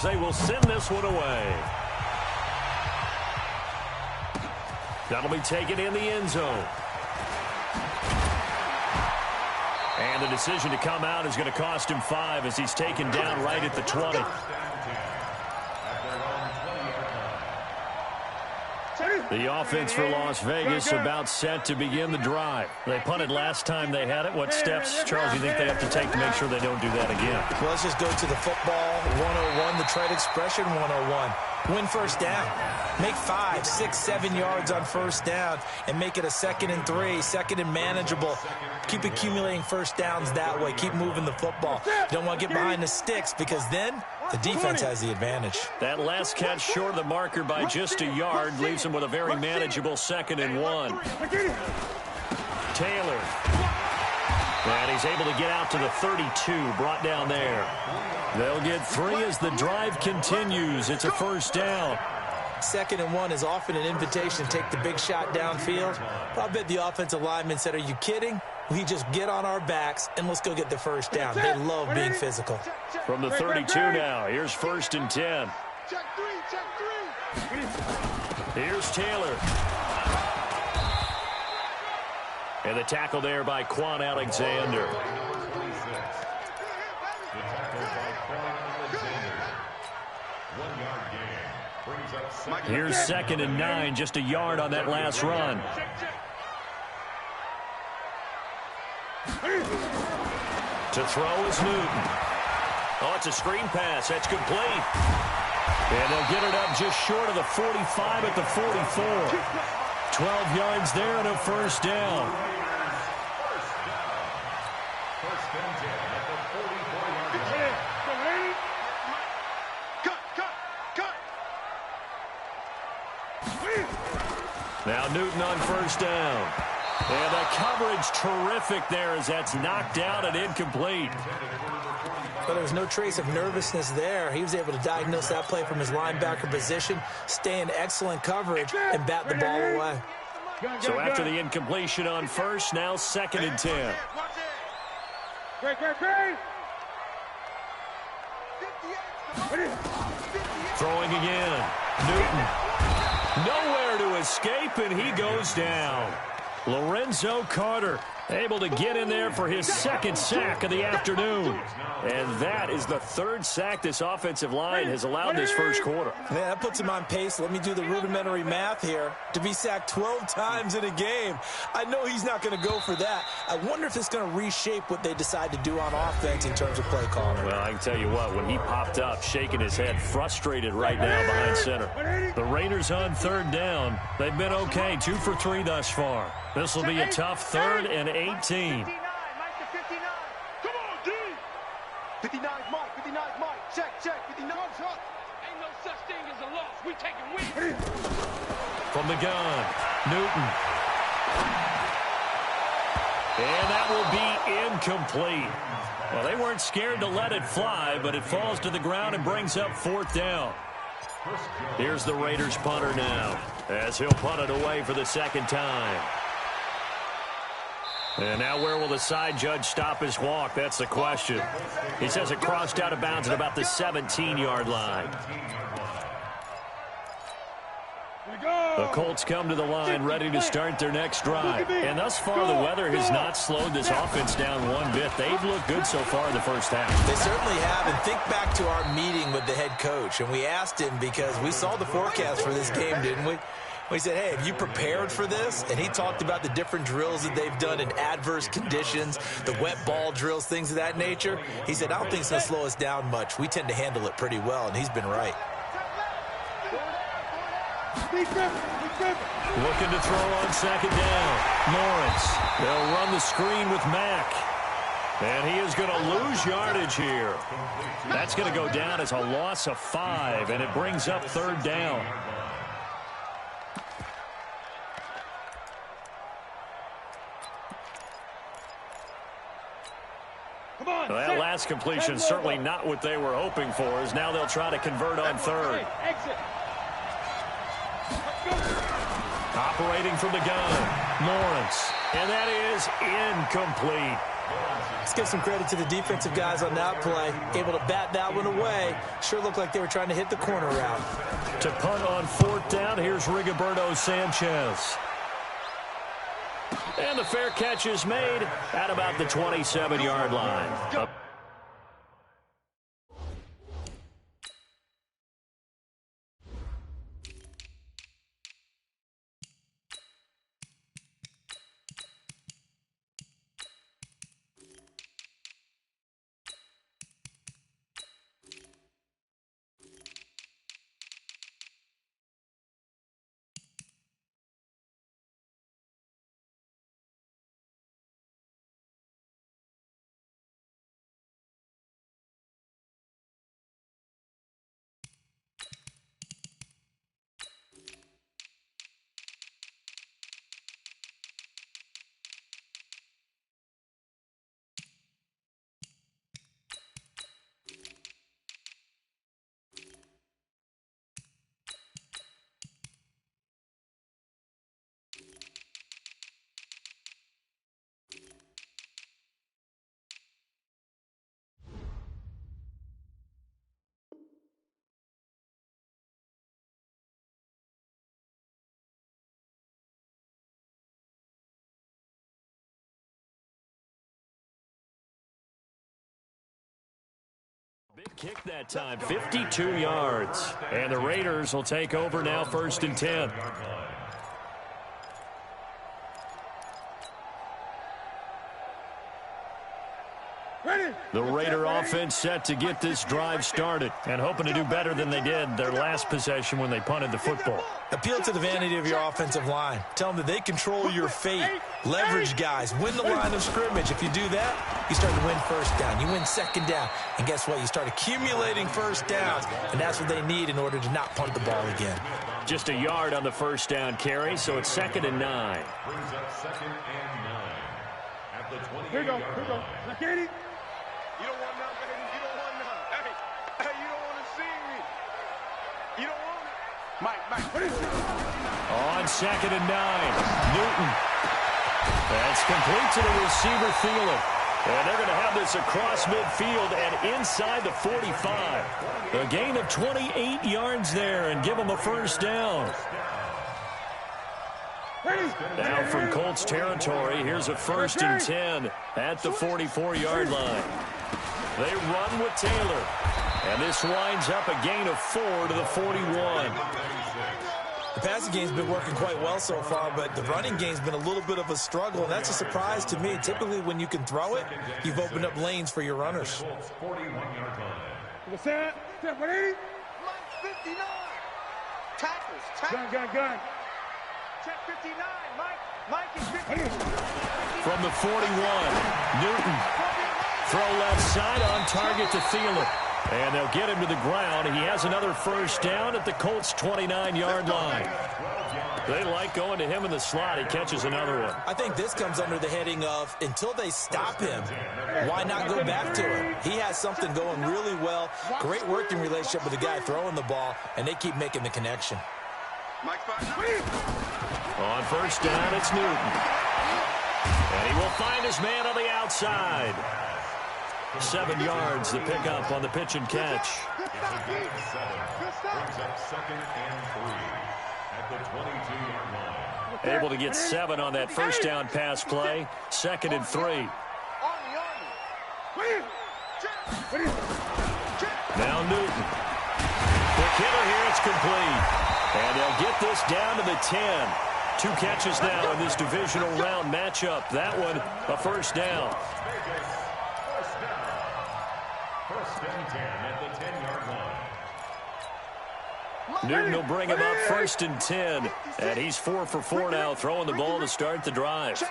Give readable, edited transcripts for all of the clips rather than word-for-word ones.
as they will send this one away. That'll be taken in the end zone. And the decision to come out is going to cost him 5 as he's taken down right at the 20. The offense for Las Vegas about set to begin the drive. They punted last time they had it. What steps, Charles, do you think they have to take to make sure they don't do that again? Well, let's just go to the football 101, the trade expression 101. Win first down. Make 5, 6, 7 yards on first down and make it a 2nd and 3, 2nd and manageable. Keep accumulating first downs that way. Keep moving the football. You don't want to get behind the sticks because then the defense has the advantage. That last catch short of the marker by just a yard leaves him with a very manageable 2nd and 1. Taylor. And he's able to get out to the 32, brought down there. They'll get 3 as the drive continues. It's a first down. 2nd and 1 is often an invitation to take the big shot downfield. But I bet the offensive lineman said, are you kidding? We just get on our backs and let's go get the first down. They love being physical. From the 32 now, here's 1st and 10. Here's Taylor. And the tackle there by Quan Alexander. Here's 2nd and 9, just a yard on that last run. To throw is Newton. Oh, it's a screen pass. That's complete. And they'll get it up just short of the 45 at the 44. 12 yards there and a first down. Now Newton on first down. And the coverage terrific there as that's knocked down and incomplete. But there was no trace of nervousness there. He was able to diagnose that play from his linebacker position, stay in excellent coverage, and bat the ball away. So after the incompletion on first, now 2nd and 10. Throwing again. Newton. Nowhere to escape, and he goes down. Lorenzo Carter able to get in there for his 2nd sack of the afternoon. And that is the 3rd sack this offensive line has allowed this first quarter. Man, that puts him on pace. Let me do the rudimentary math here. To be sacked 12 times in a game, I know he's not going to go for that. I wonder if it's going to reshape what they decide to do on offense in terms of play calling. Well, I can tell you what, when he popped up, shaking his head, frustrated right now behind center. The Raiders on 3rd down. They've been okay, 2 for 3 thus far. This will be a tough 3rd and 18. 59, Mike to 59. Come on, D. 59 Mike, 59 Mike. Check, 59 shot. Ain't no such thing as a loss. We taking wins. From the gun, Newton. And that will be incomplete. Well, they weren't scared to let it fly, but it falls to the ground and brings up 4th down. Here's the Raiders punter now, as he'll punt it away for the 2nd time. And now where will the side judge stop his walk? That's the question. He says it crossed out of bounds at about the 17-yard line. The Colts come to the line ready to start their next drive. And thus far, the weather has not slowed this offense down one bit. They've looked good so far in the first half. They certainly have. And think back to our meeting with the head coach. And we asked him because we saw the forecast for this game, didn't we? We said, hey, have you prepared for this? And he talked about the different drills that they've done in adverse conditions, the wet ball drills, things of that nature. He said, I don't think it's going to slow us down much. We tend to handle it pretty well, and he's been right. Looking to throw on 2nd down. Lawrence. They'll run the screen with Mack. And he is going to lose yardage here. That's going to go down as a loss of 5, and it brings up 3rd down. Well, that last completion certainly not what they were hoping for, as now they'll try to convert on 3rd. Operating from the gun, Lawrence. And that is incomplete. Let's give some credit to the defensive guys on that play. Able to bat that one away. Sure looked like they were trying to hit the corner route. To punt on 4th down, here's Rigoberto Sanchez. And the fair catch is made at about the 27-yard line. Big kick that time, 52 yards. And the Raiders will take over now, 1st and 10. The Raider offense set to get this drive started and hoping to do better than they did their last possession when they punted the football. Appeal to the vanity of your offensive line. Tell them that they control your fate. Leverage guys. Win the line of scrimmage. If you do that, you start to win 1st down. You win 2nd down. And guess what? You start accumulating 1st downs. And that's what they need in order to not punt the ball again. Just a yard on the 1st down carry, so it's 2nd and 9. Brings up 2nd and 9. At the 20. Here we go. Katie. You don't want none, baby. You don't want none. Hey, you don't want to see me. You don't want it. Mike, what is it? On 2nd and 9, Newton. That's complete to the receiver, Thielen. And they're going to have this across midfield and inside the 45. A gain of 28 yards there and give them a 1st down. Now from Colts territory, here's a 1st and 10 at the 44-yard line. They run with Taylor. And this winds up a gain of 4 to the 41. The passing game's been working quite well so far, but the running game's been a little bit of a struggle, and that's a surprise to me. Typically, when you can throw it, you've opened up lanes for your runners. What's that? Step 180. Mike 59. Tackles. Gun. Check 59. Mike is 59. From the 41, Newton. Throw left side on target to Thielen. And they'll get him to the ground. He has another 1st down at the Colts' 29-yard line. They like going to him in the slot. He catches another one. I think this comes under the heading of, until they stop him, why not go back to him? He has something going really well. Great working relationship with the guy throwing the ball, and they keep making the connection. On 1st down, it's Newton. And he will find his man on the outside. 7 yards, the pickup on the pitch and catch. Brings up 2nd and 3 at the 22-yard line. Able to get 7 on that 1st down pass play. 2nd and 3. Now Newton. Quick hitter here, it's complete. And they'll get this down to the 10. 2 catches now in this divisional round matchup. That one, a 1st down. First and 10 at the 10-yard line. Newton will bring him up 1st and 10. And he's 4 for 4 now, throwing the ball to start the drive.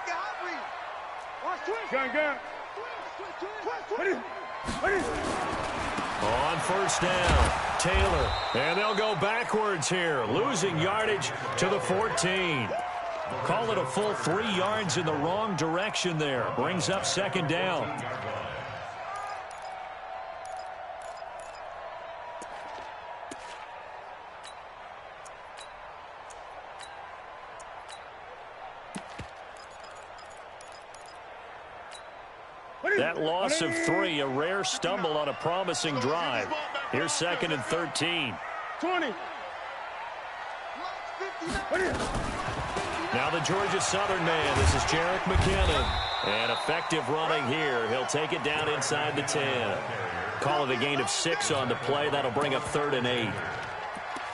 On 1st down, Taylor. And they'll go backwards here, losing yardage to the 14. Call it a full 3 yards in the wrong direction there. Brings up 2nd down. That loss of 3, a rare stumble on a promising drive. Here's 2nd and 13. 20. Now the Georgia Southern man. This is Jerick McKinnon. And effective running here. He'll take it down inside the 10. Call it a gain of 6 on the play. That'll bring up 3rd and 8.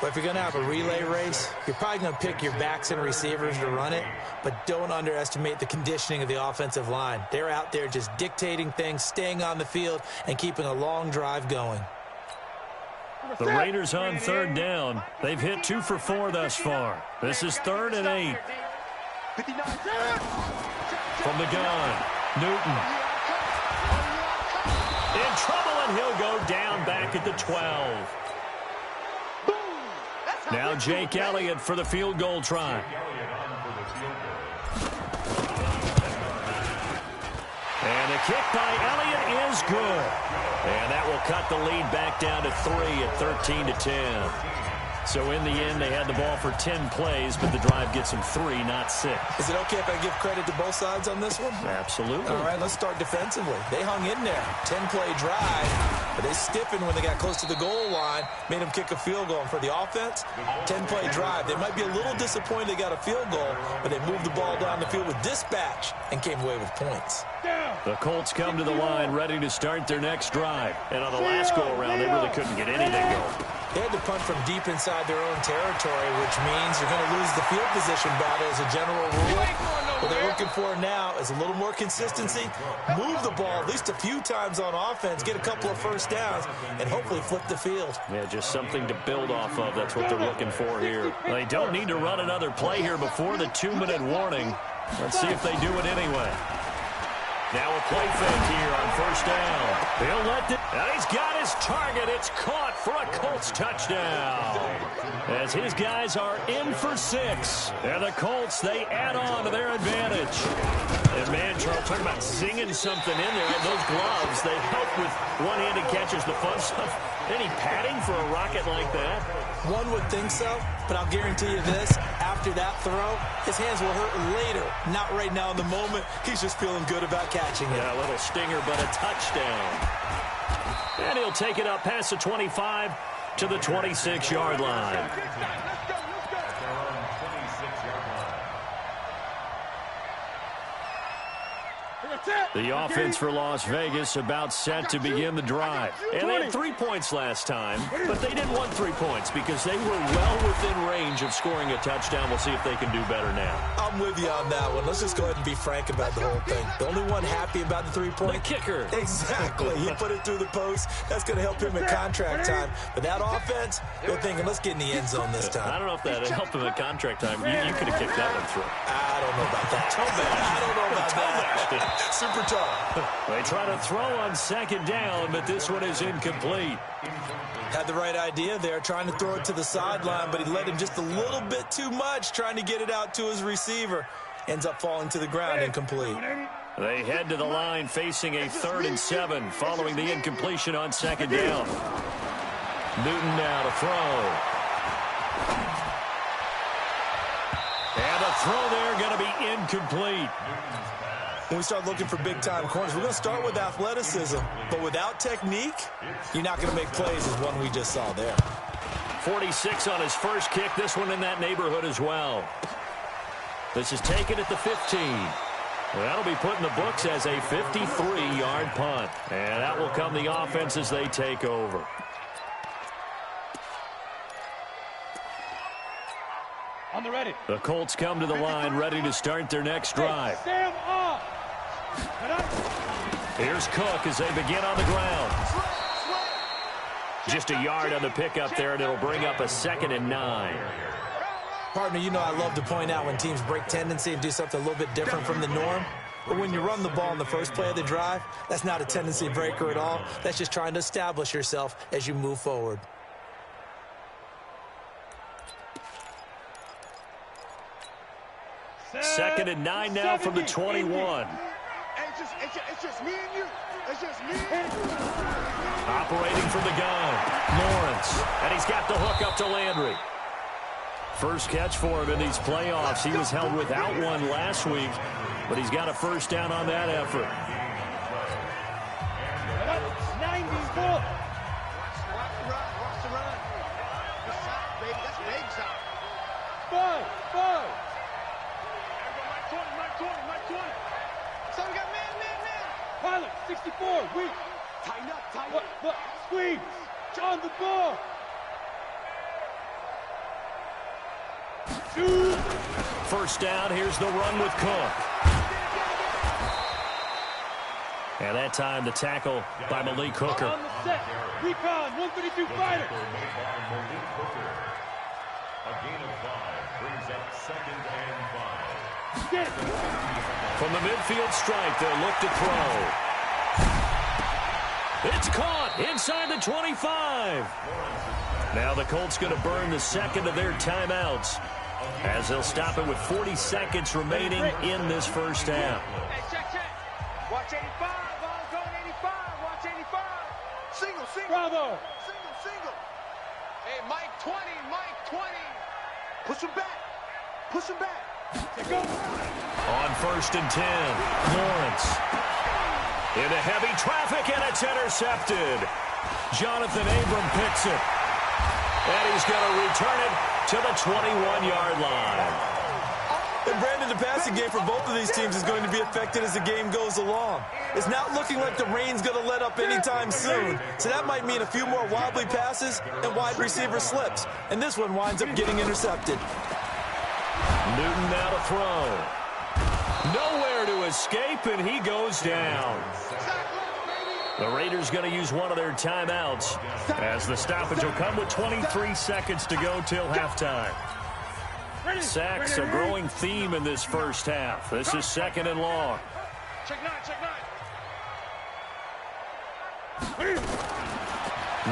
But if you're going to have a relay race, you're probably going to pick your backs and receivers to run it, but don't underestimate the conditioning of the offensive line. They're out there just dictating things, staying on the field, and keeping a long drive going. The Raiders on 3rd down. They've hit 2 for 4 thus far. This is 3rd and 8. From the gun, Newton. In trouble, and he'll go down back at the 12. Now Jake Elliott for the field goal try. And the kick by Elliott is good. And that will cut the lead back down to 3 at 13-10. So in the end, they had the ball for 10 plays, but the drive gets them 3, not 6. Is it okay if I give credit to both sides on this one? Absolutely. All right, let's start defensively. They hung in there. 10-play drive, but they stiffened when they got close to the goal line, made them kick a field goal. And for the offense, 10-play drive. They might be a little disappointed they got a field goal, but they moved the ball down the field with dispatch and came away with points. The Colts come to the line ready to start their next drive. And on the last go-around, they really couldn't get anything going. They had to punt from deep inside their own territory, which means you're going to lose the field position battle as a general rule. What they're looking for now is a little more consistency, move the ball at least a few times on offense, get a couple of first downs, and hopefully flip the field. Yeah, just something to build off of. That's what they're looking for here. They don't need to run another play here before the 2-minute warning. Let's see if they do it anyway. Now a play fake here on 1st down. He'll let it. And he's got his target. It's caught for a Colts touchdown. As his guys are in for 6. And the Colts, they add on to their advantage. And man, Charles, talking about zinging something in there. Those gloves, they help with one-handed catches, the fun stuff. Any padding for a rocket like that? One would think so, but I'll guarantee you this. After that throw, his hands will hurt later. Not right now in the moment. He's just feeling good about catching it. Yeah, a little stinger, but a touchdown. And he'll take it up past the 25 to the 26-yard line. The offense for Las Vegas about set to begin the drive. And they had 3 points last time, but they didn't want 3 points because they were well within range of scoring a touchdown. We'll see if they can do better now. I'm with you on that one. Let's just go ahead and be frank about the whole thing. The only one happy about the 3-point? The kicker. Exactly. He put it through the post. That's going to help him in contract time. But that offense, they're thinking, let's get in the end zone this time. I don't know if that helped him at contract time. You could have kicked that one through. I don't know about that. I don't know about that. Super tough. They try to throw on 2nd down, but this one is incomplete. Had the right idea there, trying to throw it to the sideline, but he let him just a little bit too much, trying to get it out to his receiver. Ends up falling to the ground, incomplete. They head to the line facing a 3rd and 7 following the incompletion on 2nd down. Newton now to throw. And the throw there going to be incomplete. When we start looking for big-time corners, we're going to start with athleticism. But without technique, you're not going to make plays as one we just saw there. 46 on his first kick. This one in that neighborhood as well. This is taken at the 15. That'll be put in the books as a 53-yard punt. And that will come the offense as they take over. On the ready. The Colts come to the line ready to start their next drive. Stand up. Here's Cook as they begin on the ground. Just a yard on the pickup there, and it'll bring up a 2nd and 9. Partner, you know I love to point out when teams break tendency and do something a little bit different from the norm. But when you run the ball in the first play of the drive, that's not a tendency breaker at all. That's just trying to establish yourself as you move forward. Second and 9 now from the 21. It's just me and you. It's just me and you. Operating from the gun, Lawrence. And he's got the hook up to Landry. First catch for him in these playoffs. He was held without one last week, but he's got a first down on that effort. 64, we tighten up, tighten up. Look, squeeze, on the ball. Shoot. First down, here's the run with Cook. And that time the tackle by Malik Hooker. On the set, recon, 132 fighter. A gain of 5 brings up 2nd and 5. Get it. From the midfield stripe, they'll look to throw. It's caught inside the 25. Now the Colts going to burn the second of their timeouts as they'll stop it with 40 seconds remaining in this first half. Hey, check. Watch 85, ball's going 85, watch 85. Single. Bravo. Single. Hey, Mike 20. Push him back. Go. On 1st and 10, Lawrence. Into heavy traffic, and it's intercepted. Jonathan Abram picks it. And he's going to return it to the 21-yard line. And Brandon, the passing game for both of these teams is going to be affected as the game goes along. It's not looking like the rain's going to let up anytime soon. So that might mean a few more wobbly passes and wide receiver slips. And this one winds up getting intercepted. Newton now to throw. Nowhere to escape, and he goes down. The Raiders going to use one of their timeouts as the stoppage will come with 23 seconds to go till halftime. Sacks a growing theme in this first half. This is 2nd and long. Check nine.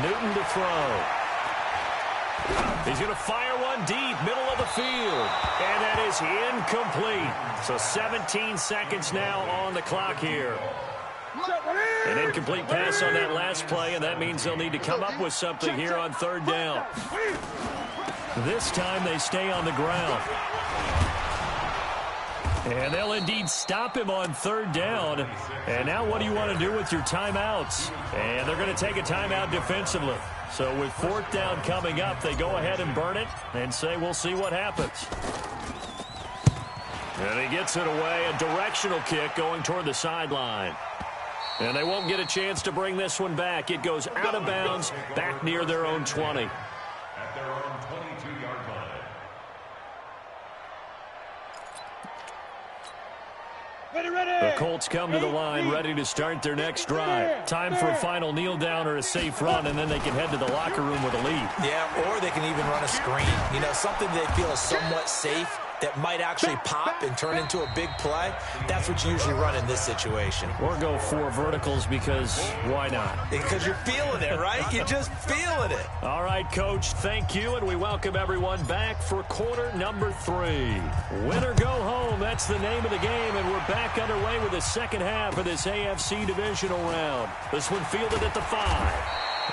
Newton to throw. He's going to fire one deep, middle of the field. And that is incomplete. So 17 seconds now on the clock here. An incomplete pass on that last play, and that means they'll need to come up with something here on 3rd down. This time they stay on the ground. And they'll indeed stop him on 3rd down. And now what do you want to do with your timeouts? And they're going to take a timeout defensively. So with 4th down coming up, they go ahead and burn it and say we'll see what happens. And he gets it away, a directional kick going toward the sideline. And they won't get a chance to bring this one back. It goes out of bounds back near their own 20. At their own 22-yard line. The Colts come to the line ready to start their next drive. Time for a final kneel down or a safe run, and then they can head to the locker room with a lead. Yeah, or they can even run a screen. You know, something they feel is somewhat safe that might actually pop and turn into a big play. That's what you usually run in this situation. Or go 4 verticals because why not? Because you're feeling it, right? You're just feeling it. All right, Coach, thank you, and we welcome everyone back for quarter number 3. Win or go home, that's the name of the game, and we're back underway with the second half of this AFC divisional round. This one fielded at the 5.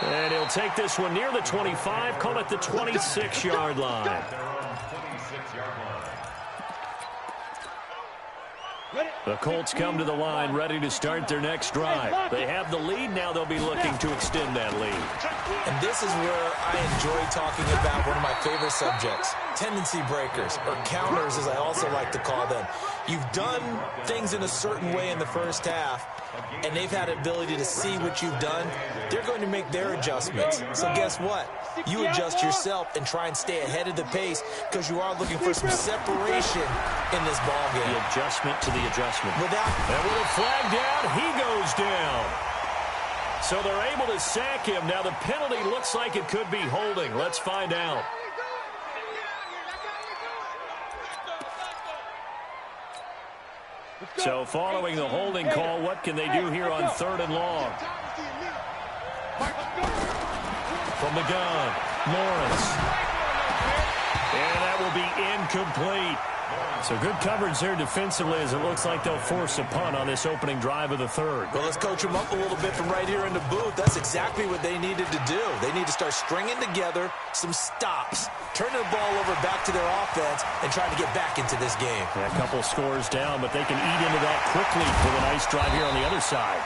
And he'll take this one near the 25, call it the 26-yard line. Their own 26-yard line. The Colts come to the line ready to start their next drive. They have the lead. Now they'll be looking to extend that lead. And this is where I enjoy talking about one of my favorite subjects, tendency breakers, or counters as I also like to call them. You've done things in a certain way in the first half, and they've had the ability to see what you've done. They're going to make their adjustments. So guess what? You adjust yourself and try and stay ahead of the pace because you are looking for some separation in this ball game. The adjustment to the adjustment. And with a flag down, he goes down. So they're able to sack him. Now the penalty looks like it could be holding. Let's find out. So following the holding call, what can they do here on 3rd and long? From the gun, Lawrence. And that will be incomplete. So good coverage there defensively as it looks like they'll force a punt on this opening drive of the 3rd. Well, let's coach them up a little bit from right here in the booth. That's exactly what they needed to do. They need to start stringing together some stops, turning the ball over back to their offense, and trying to get back into this game. Yeah, a couple scores down, but they can eat into that quickly with a nice drive here on the other side.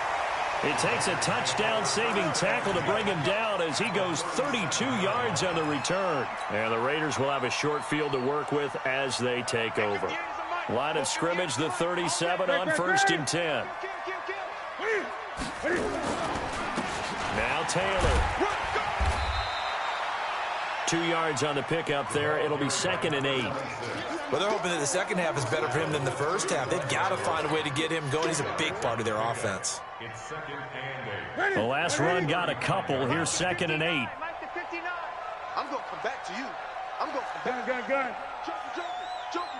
It takes a touchdown-saving tackle to bring him down as he goes 32 yards on the return. And the Raiders will have a short field to work with as they take over. Line of scrimmage, the 37 on 1st and 10. Now Taylor. 2 yards on the pickup there. It'll be 2nd and 8. Well, they're hoping that the second half is better for him than the first half. They've got to find a way to get him going. He's a big part of their offense. The last run got a couple. Here's 2nd and 8. I'm going to come back to you. I'm going to come back. Gun.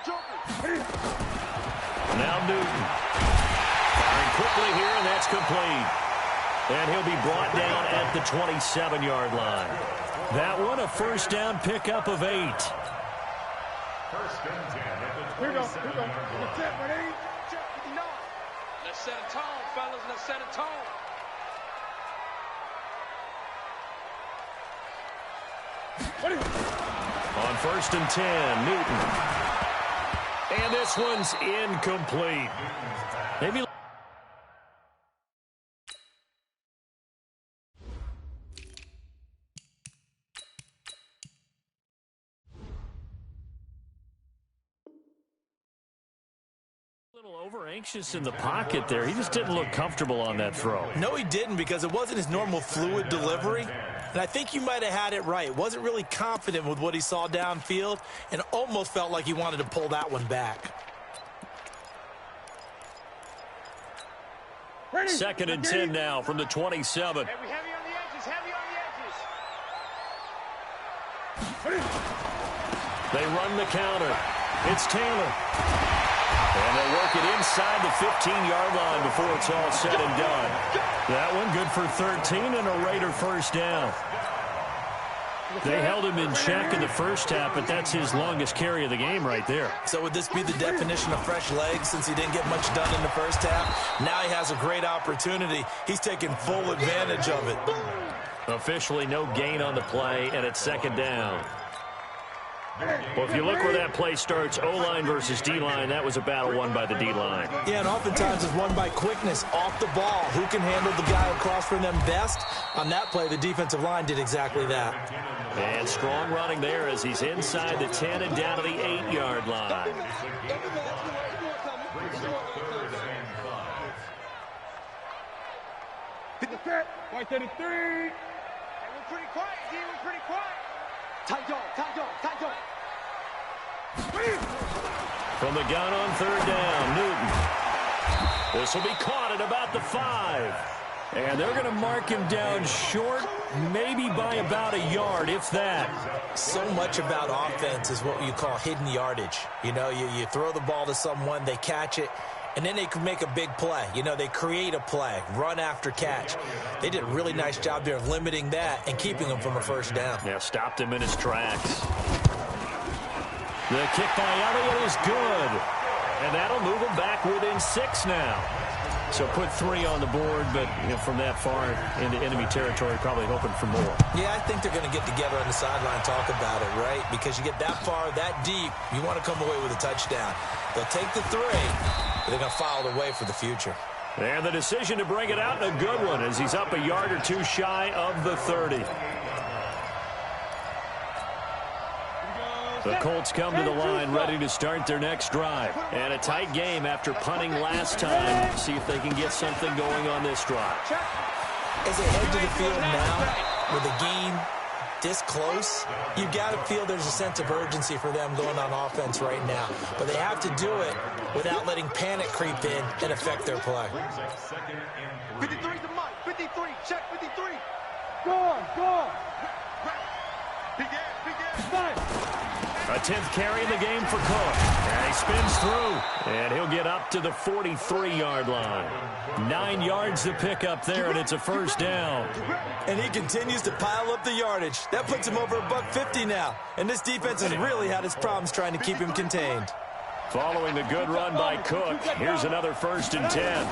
Jumping. Now Newton. Firing quickly here, and that's complete. And he'll be brought down at the 27-yard line. That one a first down pickup of 8. First and 10 at the 27-yard line. Let's set a tone, fellas. Let's set a tone. On 1st and 10, Newton. And this one's incomplete. Maybe a little over anxious in the pocket there. He just didn't look comfortable on that throw. No, he didn't, because it wasn't his normal fluid delivery. And I think you might have had it right. Wasn't really confident with what he saw downfield and almost felt like he wanted to pull that one back. 2nd and 10 now from the 27. Heavy on the edges. They run the counter. It's Taylor. And they'll work it inside the 15-yard line before it's all said and done. That one good for 13 and a Raider first down. They held him in check in the first half, but that's his longest carry of the game right there. So would this be the definition of fresh legs since he didn't get much done in the first half? Now he has a great opportunity. He's taking full advantage of it. Officially no gain on the play, and it's 2nd down. Well, if you look where that play starts, O-line versus D-line, that was a battle won by the D-line. Yeah, and oftentimes it's won by quickness off the ball. Who can handle the guy across from them best? On that play, the defensive line did exactly that. And strong running there as he's inside the 10 and down to the 8-yard line. White 33. We're pretty quiet, D. We're pretty quiet. Tight dog. From the gun on 3rd down, Newton. This will be caught at about the 5. And they're going to mark him down short, maybe by about a yard, if that. So much about offense is what you call hidden yardage. You know, you throw the ball to someone, they catch it, and then they can make a big play. You know, they create a play, run after catch. They did a really nice job there of limiting that and keeping him from a first down. Yeah, stopped him in his tracks. The kick by Elliott is good. And that'll move him back within 6 now. So put 3 on the board, but from that far into enemy territory, probably hoping for more. Yeah, I think they're going to get together on the sideline and talk about it, right? Because you get that far, that deep, you want to come away with a touchdown. They'll take the 3, but they're going to file it away for the future. And the decision to bring it out, a good one, as he's up a yard or 2 shy of the 30. The Colts come to the line ready to start their next drive. And a tight game after punting last time. See if they can get something going on this drive. As they head to the field now, with the game this close, you got to feel there's a sense of urgency for them going on offense right now. But they have to do it without letting panic creep in and affect their play. 53 to Mike. 53. Check 53. Go on. Big ass. A 10th carry in the game for Cook. And he spins through. And he'll get up to the 43-yard line. 9 yards to pick up there, and it's a first down. And he continues to pile up the yardage. That puts him over $150 now. And this defense has really had its problems trying to keep him contained. Following the good run by Cook, here's another 1st and 10.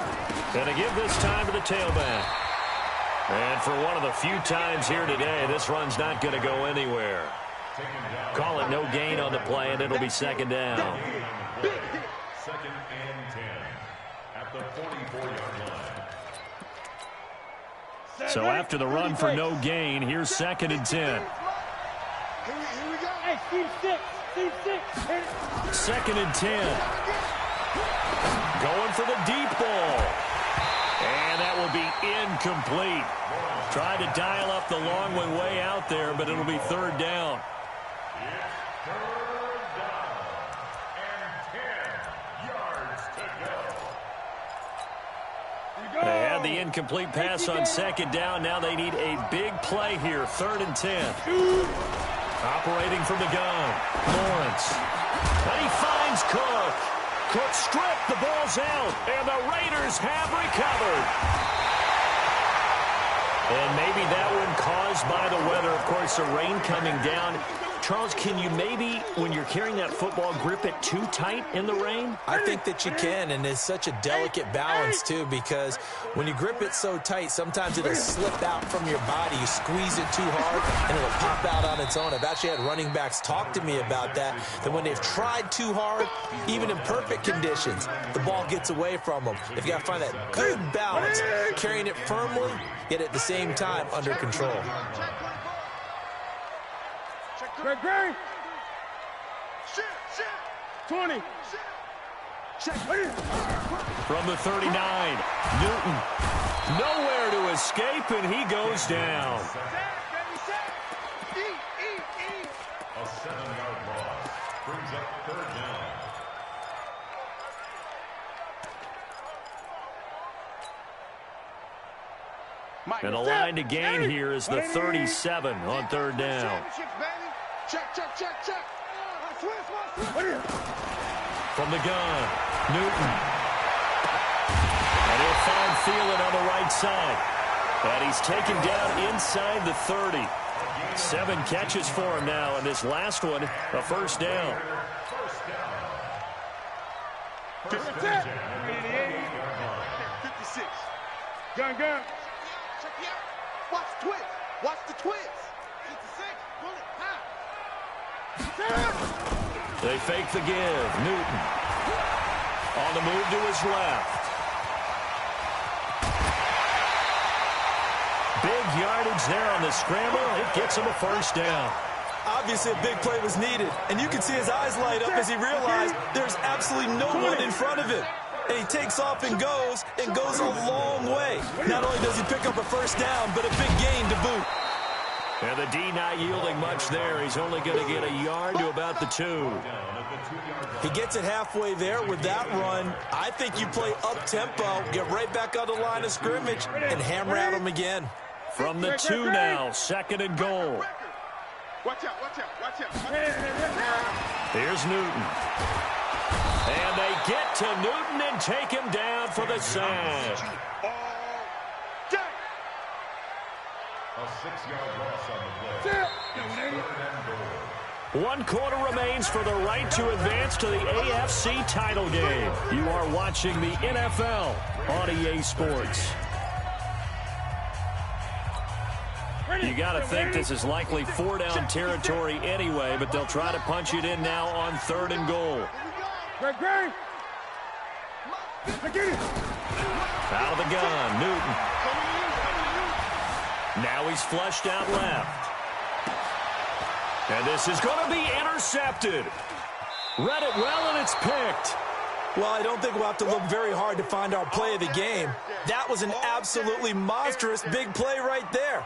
And to give this time to the tailback. And for one of the few times here today, this run's not going to go anywhere. Call it no gain on the play, and it'll be 2nd down. 2nd and 10 at the 44-yard line. So after the run for no gain, here's 2nd and 10. Here we go. Hey, Steve 6. 2nd and 10. Going for the deep ball. And that will be incomplete. Tried to dial up the long one way out there, but it'll be third down. It's third down and 10 yards to go. They had the incomplete pass on second down. Now they need a big play here. Third and 10. Operating from the gun. Lawrence. And he finds Cook. Cook stripped. The ball's out. And the Raiders have recovered. And maybe that one caused by the weather. Of course, the rain coming down. Charles, can you maybe, when you're carrying that football, grip it too tight in the rain? I think that you can, and it's such a delicate balance, too, because when you grip it so tight, sometimes it'll slip out from your body. You squeeze it too hard, and it'll pop out on its own. I've actually had running backs talk to me about that when they've tried too hard, even in perfect conditions, the ball gets away from them. If you got to find that good balance, carrying it firmly, yet at the same time under control. Greg. 20. From the 39, Newton. Nowhere to escape, and he goes down. A 7-yard loss brings up third down. And the line to gain here is the 37 on third down. Check. From the gun, Newton. And he'll find Thielen on the right side. And he's taken down inside the 30. 7 catches for him now, and this last one, a first down. 56. Gun. Check me out. Watch the twist. 56. Bullet. They fake the give. Newton on the move to his left. Big yardage there on the scramble. It gets him a first down. Obviously, a big play was needed, and you can see his eyes light up as he realized there's absolutely no one in front of him. And he takes off and goes a long way. Not only does he pick up a first down, but a big gain to boot. And the D not yielding much there. He's only going to get a yard to about the 2. He gets it halfway there with that run. I think you play up-tempo, get right back on the line of scrimmage, and hammer at him again. From the 2 now, second and goal. Watch out. Here's Newton. And they get to Newton and take him down for the sack. A 6-yard loss on the play. Third and goal. 1 quarter remains for the right to advance to the AFC title game. You are watching the NFL on EA Sports. You got to think this is likely 4-down territory anyway, but they'll try to punch it in now on third and goal. Greg. Out of the gun, Newton. Now he's flushed out left. And this is going to be intercepted. Read it well, and it's picked. Well, I don't think we'll have to look very hard to find our play of the game. That was an absolutely monstrous big play right there.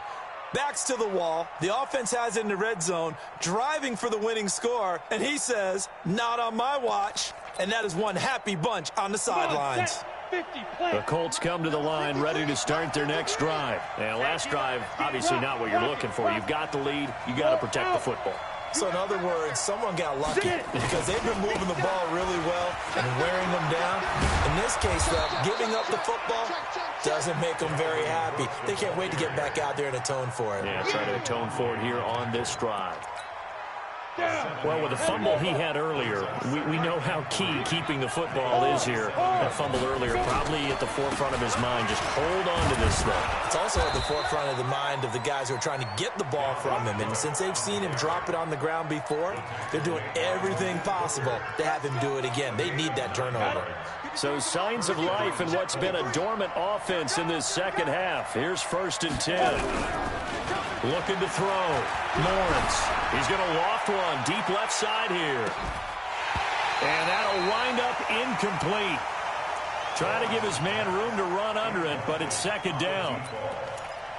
Backs to the wall. The offense has it in the red zone, driving for the winning score, and he says, not on my watch. And that is one happy bunch on the sidelines. The Colts come to the line ready to start their next drive. And last drive, obviously not what you're looking for. You've got the lead. You got to protect the football. So in other words, someone got lucky because they've been moving the ball really well and wearing them down. In this case, though, giving up the football doesn't make them very happy. They can't wait to get back out there and atone for it. Yeah, try to atone for it here on this drive. Well, with the fumble he had earlier, we know how key keeping the football is here. That fumble earlier probably at the forefront of his mind. Just hold on to this thing. It's also at the forefront of the mind of the guys who are trying to get the ball from him. And since they've seen him drop it on the ground before, they're doing everything possible to have him do it again. They need that turnover. So signs of life in what's been a dormant offense in this second half. Here's 1st and 10. Looking to throw. Lawrence. He's going to loft one deep left side here. And that'll wind up incomplete. Trying to give his man room to run under it, but it's second down.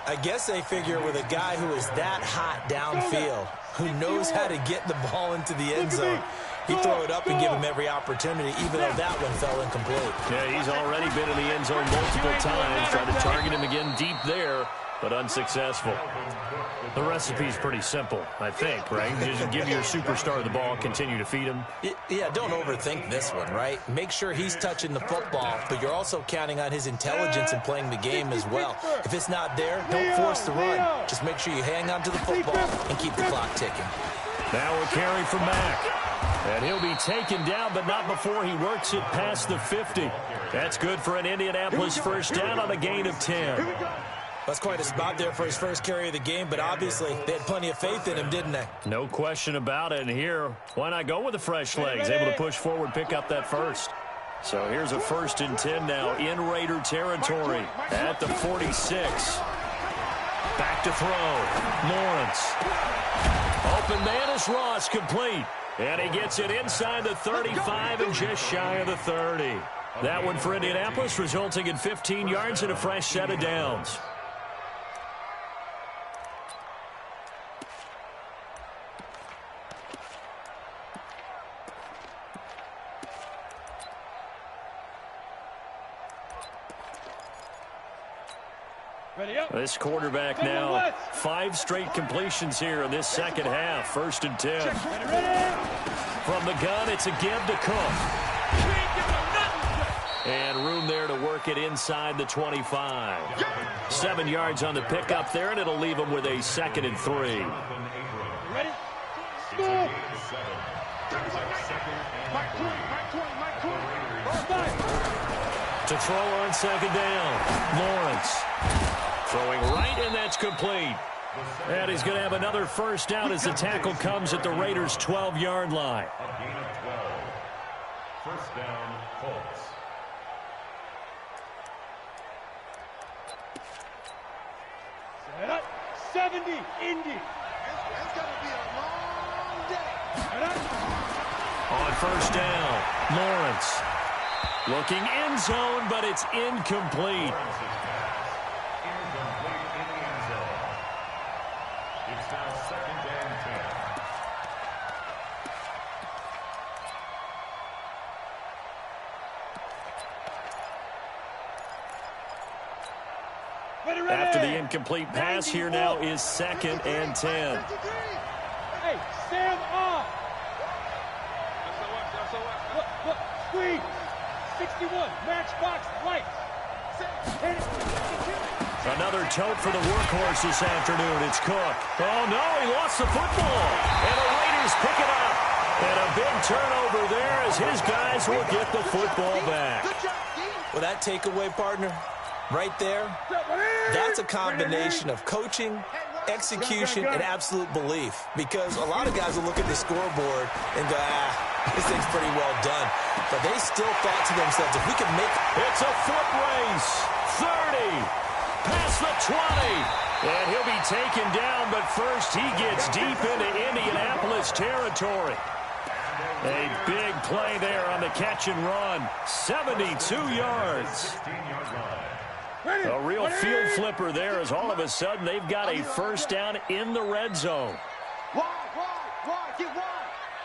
I guess they figure with a guy who is that hot downfield, who knows how to get the ball into the end zone, you throw it up and give him every opportunity, even though that one fell incomplete. Yeah, he's already been in the end zone multiple times, trying to target him again deep there, but unsuccessful. The recipe's pretty simple, I think, right? Just give your superstar the ball, continue to feed him. Yeah, don't overthink this one, right? Make sure he's touching the football, but you're also counting on his intelligence in playing the game as well. If it's not there, don't force the run. Just make sure you hang on to the football and keep the clock ticking. Now a carry from Mack. And he'll be taken down, but not before he works it past the 50. That's good for an Indianapolis first down on a gain of 10. That's quite a spot there for his first carry of the game, but obviously they had plenty of faith in him, didn't they? No question about it. And here, why not go with the fresh legs? Able to push forward, pick up that first. So here's a 1st and 10 now in Raider territory at the 46. Back to throw. Lawrence. Open man is Ross, complete. And he gets it inside the 35 and just shy of the 30. That one for Indianapolis, resulting in 15 yards and a fresh set of downs. This quarterback now, 5 straight completions here in this second half. 1st and 10. From the gun, it's a give to Cook. And room there to work it inside the 25. 7 yards on the pickup there, and it'll leave him with a 2nd and 3. Ready? Go! To throw on 2nd down. Lawrence. Throwing right, and that's complete. And he's going to have another first down as the tackle comes at the Raiders' 12-yard line. A gain of 12. First down, Colts. Set up. 70, Indy. It's going to be a long day. Set up. On first down, Lawrence. Looking end zone, but it's incomplete. It's now 2nd and 10. After the incomplete pass, here now is 2nd and 10. Hey, Sam off. Look, screen. 61, matchbox lights. Another tote for the workhorse this afternoon. It's Cook. Oh, no, he lost the football. And the Raiders pick it up. And a big turnover there as his guys will get the football back. Well, that takeaway, partner, right there, that's a combination of coaching, execution, and absolute belief. Because a lot of guys will look at the scoreboard and go, this thing's pretty well done. But they still thought to themselves, if we can make... It's a foot race. 30. Past the 20. And he'll be taken down, but first he gets deep into Indianapolis territory. A big play there on the catch and run. 72 yards. A real field flipper there as all of a sudden they've got a first down in the red zone. Wide, get wide.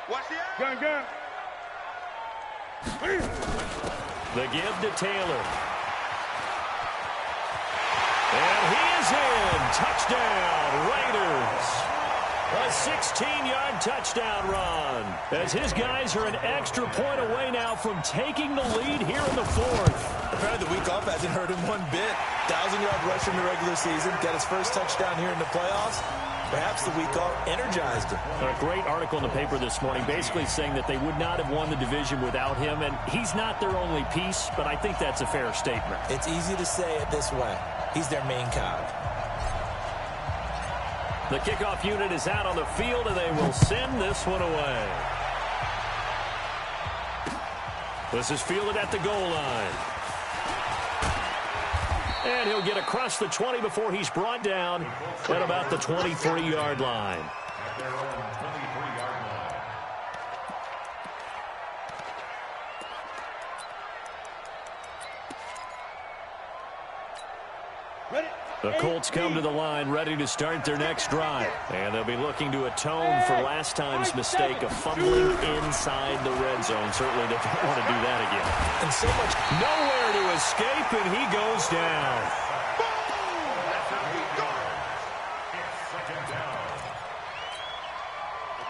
Watch the gun. The give to Taylor. And he is in. Touchdown, Raiders. A 16-yard touchdown run. As his guys are an extra point away now from taking the lead here in the 4th. Apparently the week off hasn't hurt him one bit. 1,000-yard rush in the regular season. Got his first touchdown here in the playoffs. Perhaps the week off energized him. A great article in the paper this morning basically saying that they would not have won the division without him. And he's not their only piece, but I think that's a fair statement. It's easy to say it this way. He's their main cog. The kickoff unit is out on the field, and they will send this one away. This is fielded at the goal line. And he'll get across the 20 before he's brought down at about the 23-yard line. At their own 23-yard line. The Colts come to the line ready to start their next drive. And they'll be looking to atone for last time's mistake of fumbling inside the red zone. Certainly they don't want to do that again. And so much nowhere to escape, and he goes down.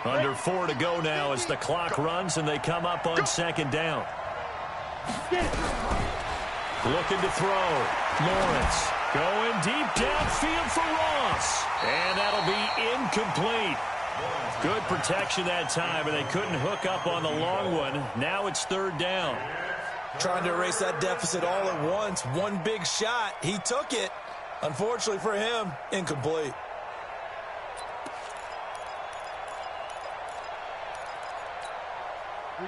Under 4 to go now as the clock runs, and they come up on second down. Looking to throw. Lawrence going deep downfield for Ross. And that'll be incomplete. Good protection that time, and they couldn't hook up on the long one. Now it's third down. Trying to erase that deficit all at once. One big shot. He took it. Unfortunately for him, incomplete.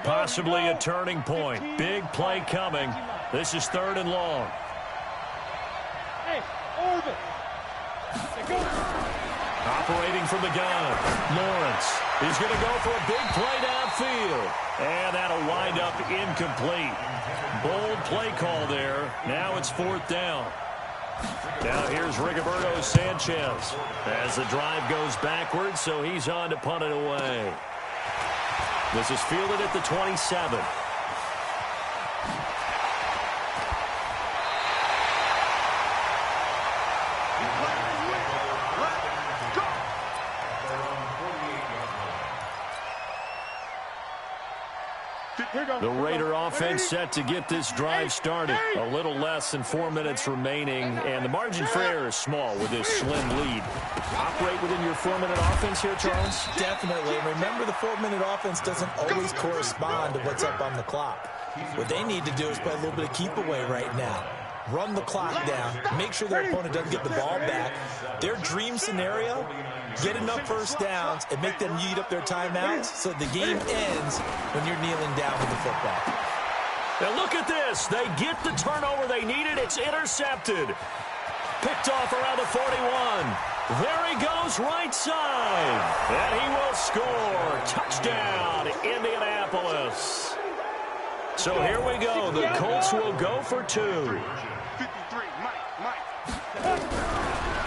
Possibly a turning point. Big play coming. This is third and long. Hey, Orvin. Operating from the gun. Lawrence is going to go for a big play downfield. And that'll wind up incomplete. Bold play call there. Now it's fourth down. Now here's Rigoberto Sanchez as the drive goes backwards, so he's on to punt it away. This is fielded at the 27. The Raider offense set to get this drive started. A little less than 4 minutes remaining, and the margin for error is small with this slim lead. Operate within your 4-minute offense here, Charles? Definitely. And remember, the 4-minute offense doesn't always correspond to what's up on the clock. What they need to do is play a little bit of keep away right now. Run the clock down. Make sure their opponent doesn't get the ball back. Their dream scenario, get enough first downs and make them eat up their timeouts so the game ends when you're kneeling down with the football. Now look at this. They get the turnover they needed. It's intercepted. Picked off around the 41. There he goes right side. And he will score. Touchdown, Indianapolis. So here we go. The Colts will go for 2. 53, Mike.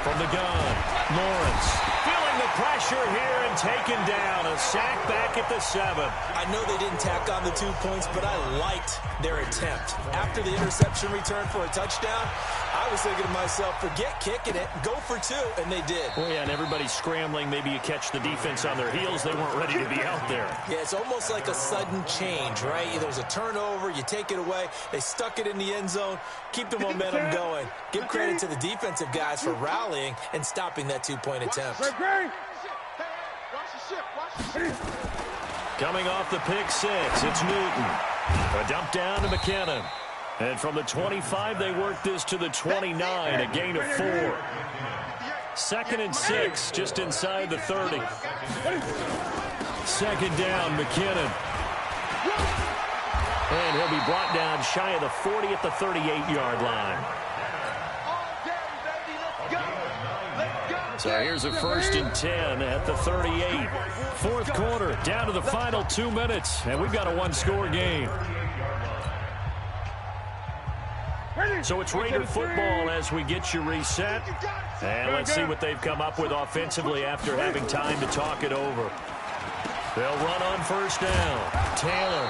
From the gun, Lawrence feeling the pressure here and taken down. A sack back at the 7. I know they didn't tack on the 2 points, but I liked their attempt. After the interception return for a touchdown, I was thinking to myself, forget kicking it, go for 2, and they did. Well, yeah, and everybody's scrambling. Maybe you catch the defense on their heels. They weren't ready to be out there. Yeah, it's almost like a sudden change, right? There's a turnover, you take it away, they stuck it in the end zone, keep the momentum going. Give credit to the defensive guys for rallying and stopping that 2-point attempt. Coming off the pick 6, it's Newton. A dump down to McKinnon. And from the 25, they work this to the 29, a gain of 4. Second and 6, just inside the 30. Second down, McKinnon. And he'll be brought down shy of the 40 at the 38-yard line. So here's a 1st and 10 at the 38. Fourth quarter, down to the final 2 minutes, and we've got a 1-score game. So it's Raider football as we get you reset. And let's see what they've come up with offensively after having time to talk it over. They'll run on first down. Taylor.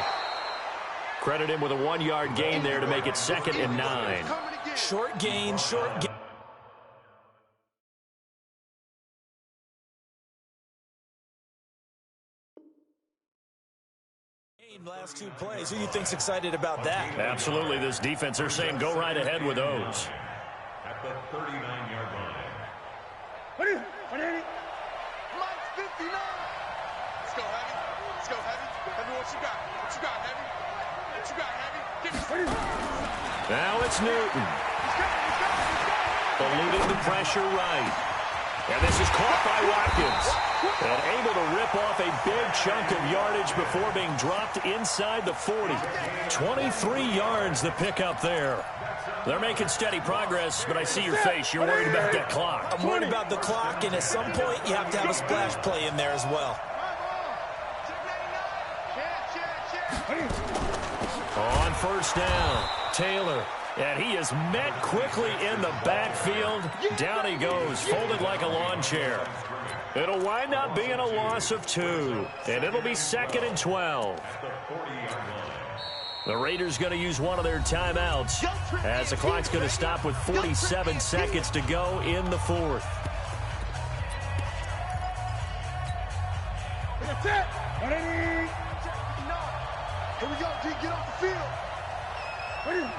Credit him with a 1-yard gain there to make it 2nd and 9. Short gain, short gain. Last 2 plays. Who do you think's excited about that? Absolutely. This defense, they're saying go right ahead with those. At the 39-yard line. Mike 59. Let's go, Heavy. Let's go, Heavy. Heavy, what you got? What you got, Heavy? What you got, Heavy? Give me. Now it's Newton. Eluding the pressure right. And this is caught by Watkins. And able to rip off a big chunk of yardage before being dropped inside the 40. 23 yards the pickup there. They're making steady progress, but I see your face. You're worried about that clock. I'm worried about the clock, and at some point, you have to have a splash play in there as well. On first down, Taylor And he is met quickly in the backfield. Down he goes, folded like a lawn chair. It'll wind up being a loss of 2, and it'll be 2nd and 12. The Raiders going to use one of their timeouts as the clock's going to stop with 47 seconds to go in the 4th. That's it. Here we go, D. Get off the field.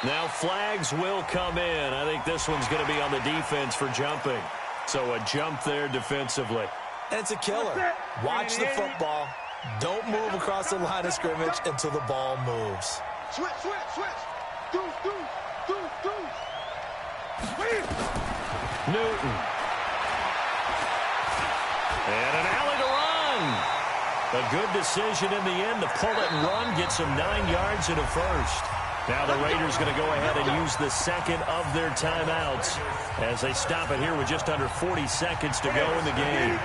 Now flags will come in. I think this one's going to be on the defense for jumping. So a jump there defensively. And it's a killer. Watch the football. Don't move across the line of scrimmage until the ball moves. Switch. Deuce. Newton. And an alley to run. A good decision in the end to pull it and run. Gets him 9 yards and a first. Now the Raiders going to go ahead and use the second of their timeouts as they stop it here with just under 40 seconds to go in the game.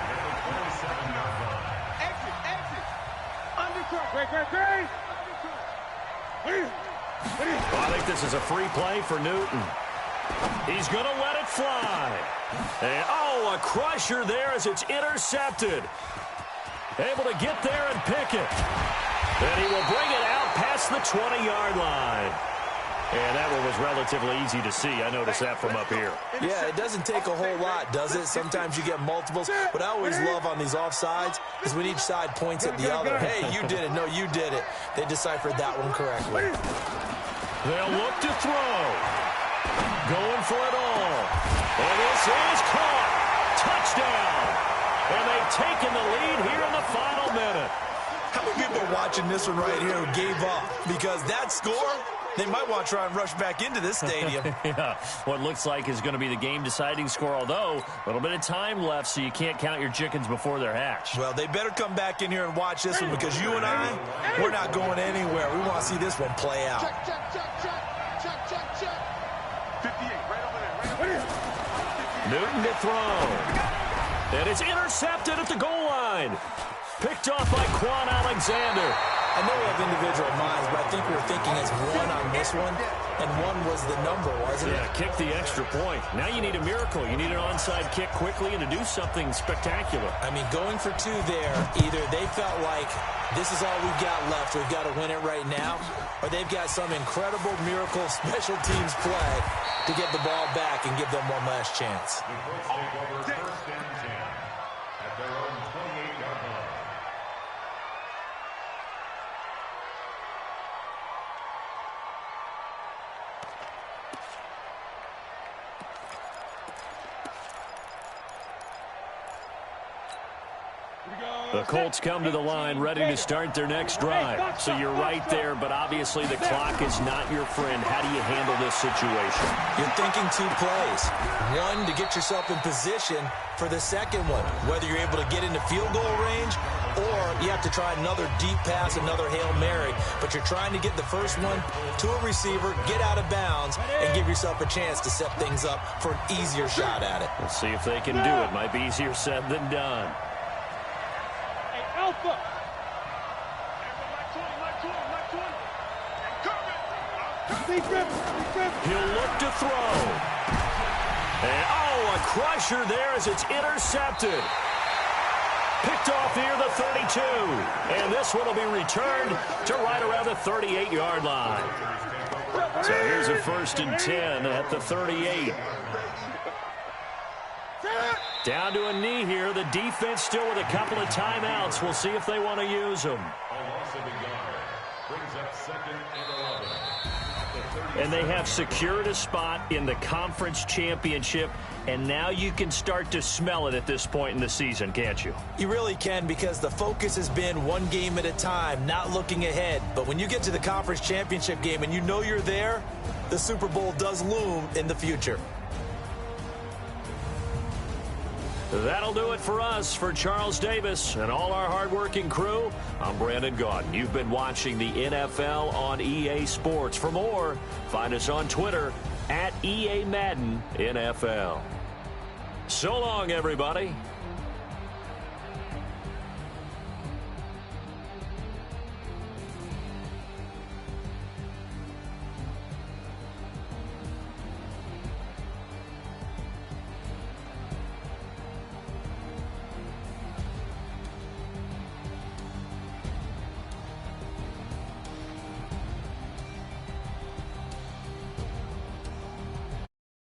Well, I think this is a free play for Newton. He's going to let it fly. And, a crusher there as it's intercepted. Able to get there and pick it. And he will bring it out past the 20-yard line. And that one was relatively easy to see. I noticed that from up here. Yeah, it doesn't take a whole lot, does it? Sometimes you get multiples. What I always love on these offsides is when each side points at the other. Hey, you did it. No, you did it. They deciphered that one correctly. They'll look to throw. Going for it all. And this is caught. Touchdown. And they've taken the lead here in the final minute. How many people are watching this one right here who gave up? Because that score, they might want to try and rush back into this stadium. Yeah, what looks like is going to be the game-deciding score, although a little bit of time left, so you can't count your chickens before they're hatched. Well, they better come back in here and watch this one because you and I, we're not going anywhere. We want to see this one play out. Check. 58, right over there. Newton to throw. And it's intercepted at the goal line. Picked off by Quan Alexander. I know we have individual minds, but I think we were thinking it's 1 on this one, and 1 was the number, wasn't it? Yeah, kick the extra point. Now you need a miracle. You need an onside kick quickly and to do something spectacular. I mean, going for 2 there, either they felt like this is all we've got left, we've got to win it right now, or they've got some incredible miracle special teams play to get the ball back and give them one last chance. The Colts come to the line ready to start their next drive. So you're right there, but obviously the clock is not your friend. How do you handle this situation? You're thinking 2 plays. 1 to get yourself in position for the second one, whether you're able to get into field goal range or you have to try another deep pass, another Hail Mary. But you're trying to get the first one to a receiver, get out of bounds, and give yourself a chance to set things up for an easier shot at it. We'll see if they can do it. Might be easier said than done. Alpha. He'll look to throw. And, a crusher there as it's intercepted. Picked off near the 32. And this one will be returned to right around the 38-yard line. So here's a 1st and 10 at the 38. Down to a knee here. The defense still with a couple of timeouts. We'll see if they want to use them. And they have secured a spot in the conference championship, and now you can start to smell it at this point in the season, can't you? You really can, because the focus has been one game at a time, not looking ahead. But when you get to the conference championship game and you know you're there, the Super Bowl does loom in the future. That'll do it for us. For Charles Davis and all our hardworking crew, I'm Brandon Gaudin. You've been watching the NFL on EA Sports. For more, find us on Twitter @EA Madden NFL. So long, everybody.